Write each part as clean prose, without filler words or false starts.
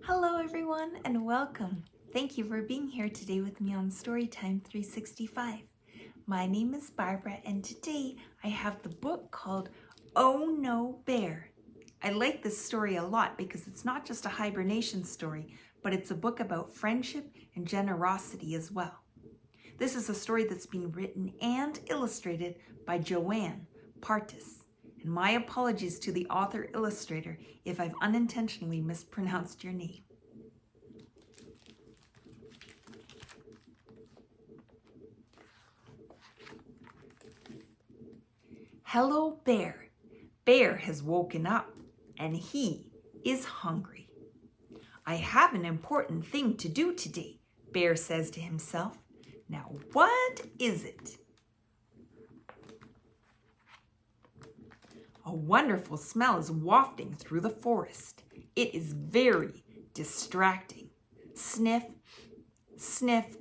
Hello everyone and welcome. Thank you for being here today with me on Storytime 365. My name is Barbara and today I have the book called Oh No Bear. I like this story a lot because it's not just a hibernation story, but it's a book about friendship and generosity as well. This is a story that's been written and illustrated by Joanne, Partis. And my apologies to the author-illustrator if I've unintentionally mispronounced your name. Hello, Bear. Bear has woken up and he is hungry. I have an important thing to do today, Bear says to himself. Now, what is it? A wonderful smell is wafting through the forest. It is very distracting. Sniff, sniff.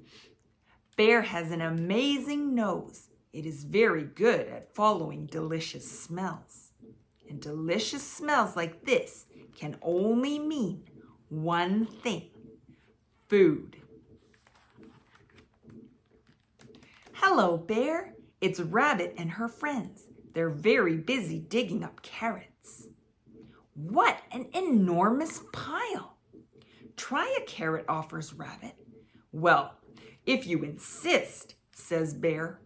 Bear has an amazing nose. It is very good at following delicious smells. And delicious smells like this can only mean one thing: food. Hello, Bear. It's Rabbit and her friends. They're very busy digging up carrots. What an enormous pile! Try a carrot, offers Rabbit. Well, if you insist, says Bear.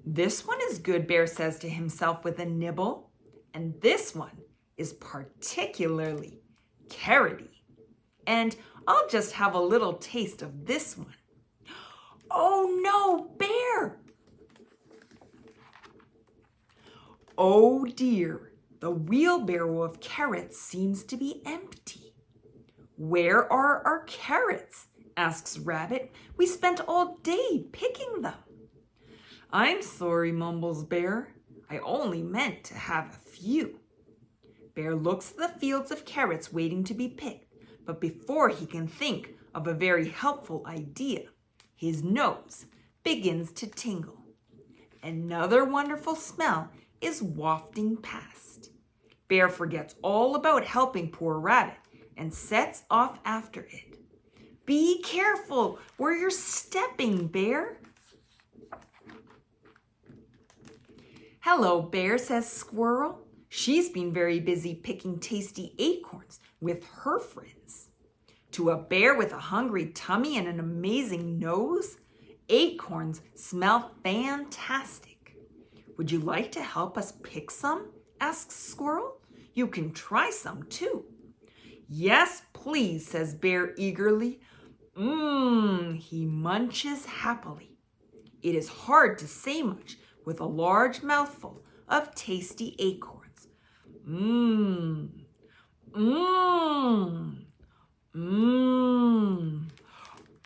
This one is good, Bear says to himself with a nibble. And this one is particularly carroty. And I'll just have a little taste of this one. Oh no, Bear! Oh dear, the wheelbarrow of carrots seems to be empty. Where are our carrots? Asks Rabbit. We spent all day picking them. I'm sorry, mumbles Bear. I only meant to have a few. Bear looks at the fields of carrots waiting to be picked, but before he can think of a very helpful idea, his nose begins to tingle. Another wonderful smell is wafting past. Bear forgets all about helping poor Rabbit and sets off after it. Be careful where you're stepping, Bear. Hello, Bear, says Squirrel. She's been very busy picking tasty acorns with her friends. To a bear with a hungry tummy and an amazing nose, acorns smell fantastic. Would you like to help us pick some? Asks Squirrel. You can try some too. Yes, please, says Bear eagerly. He munches happily. It is hard to say much with a large mouthful of tasty acorns.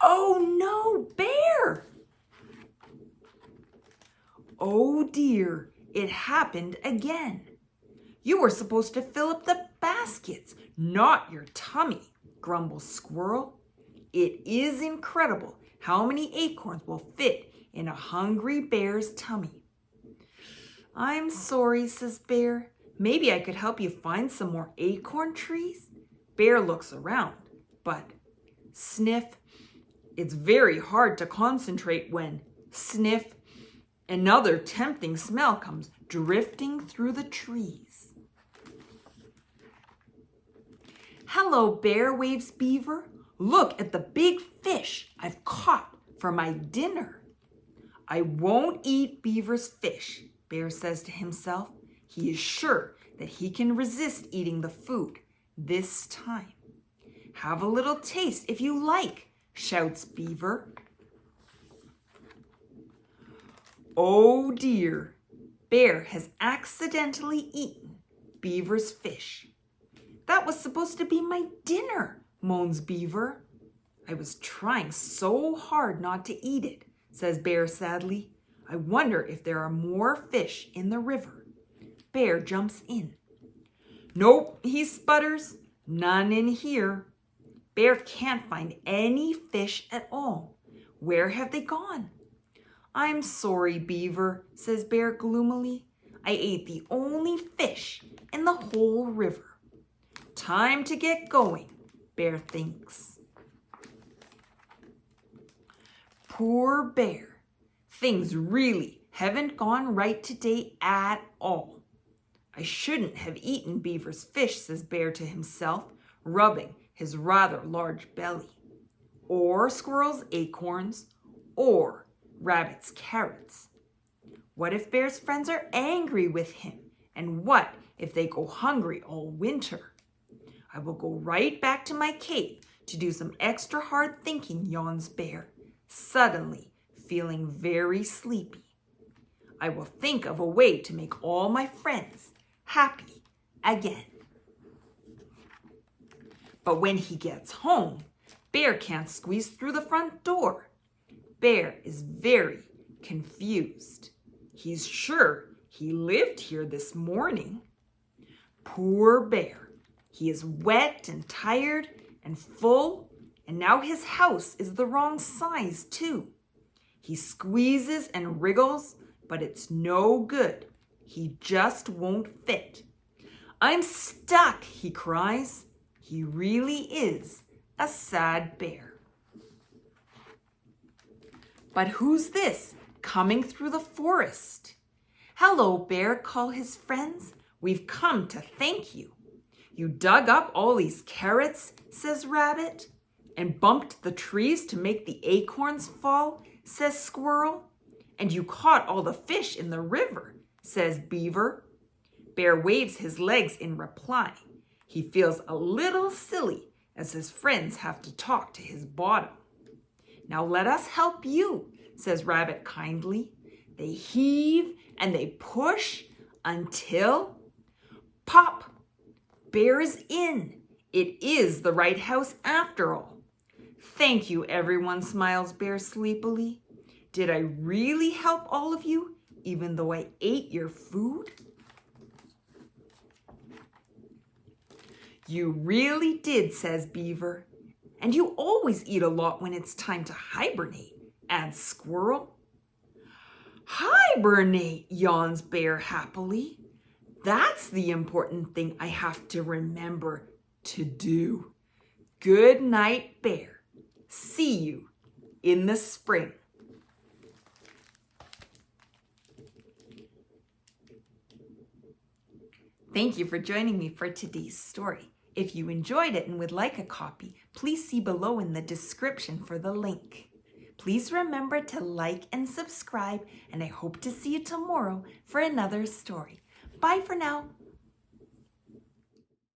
Oh no, Bear! Oh dear, it happened again. You were supposed to fill up the baskets, not your tummy, grumbles Squirrel. It is incredible how many acorns will fit in a hungry bear's tummy. I'm sorry, says Bear. Maybe I could help you find some more acorn trees? Bear looks around, but sniff. It's very hard to concentrate when sniff. Another tempting smell comes drifting through the trees. Hello, Bear, waves Beaver. Look at the big fish I've caught for my dinner. I won't eat Beaver's fish, Bear says to himself. He is sure that he can resist eating the food this time. Have a little taste if you like, shouts Beaver. Oh dear, Bear has accidentally eaten Beaver's fish. That was supposed to be my dinner, moans Beaver. I was trying so hard not to eat it, says Bear sadly. I wonder if there are more fish in the river. Bear jumps in. Nope, he sputters. None in here. Bear can't find any fish at all. Where have they gone? I'm sorry, Beaver, says Bear gloomily. I ate the only fish in the whole river. Time to get going. Bear thinks. Poor Bear. Things really haven't gone right today at all. I shouldn't have eaten Beaver's fish, says Bear to himself, rubbing his rather large belly. Or Squirrel's acorns, or Rabbit's carrots. What if Bear's friends are angry with him? And what if they go hungry all winter? I will go right back to my cave to do some extra hard thinking, yawns Bear, suddenly feeling very sleepy. I will think of a way to make all my friends happy again. But when he gets home, Bear can't squeeze through the front door. Bear is very confused. He's sure he lived here this morning. Poor Bear. He is wet and tired and full, and now his house is the wrong size too. He squeezes and wriggles, but it's no good. He just won't fit. I'm stuck, he cries. He really is a sad bear. But who's this coming through the forest? Hello, Bear, call his friends. We've come to thank you. You dug up all these carrots, says Rabbit, and bumped the trees to make the acorns fall, says Squirrel. And you caught all the fish in the river, says Beaver. Bear waves his legs in reply. He feels a little silly as his friends have to talk to his bottom. Now let us help you, says Rabbit kindly. They heave and they push until pop! Bear is in. It is the right house after all. Thank you, everyone, smiles Bear sleepily. Did I really help all of you, even though I ate your food? You really did, says Beaver. And you always eat a lot when it's time to hibernate, adds Squirrel. Hibernate, yawns Bear happily. That's the important thing I have to remember to do. Good night, Bear. See you in the spring. Thank you for joining me for today's story. If you enjoyed it and would like a copy, please see below in the description for the link. Please remember to like and subscribe, and I hope to see you tomorrow for another story. Bye for now.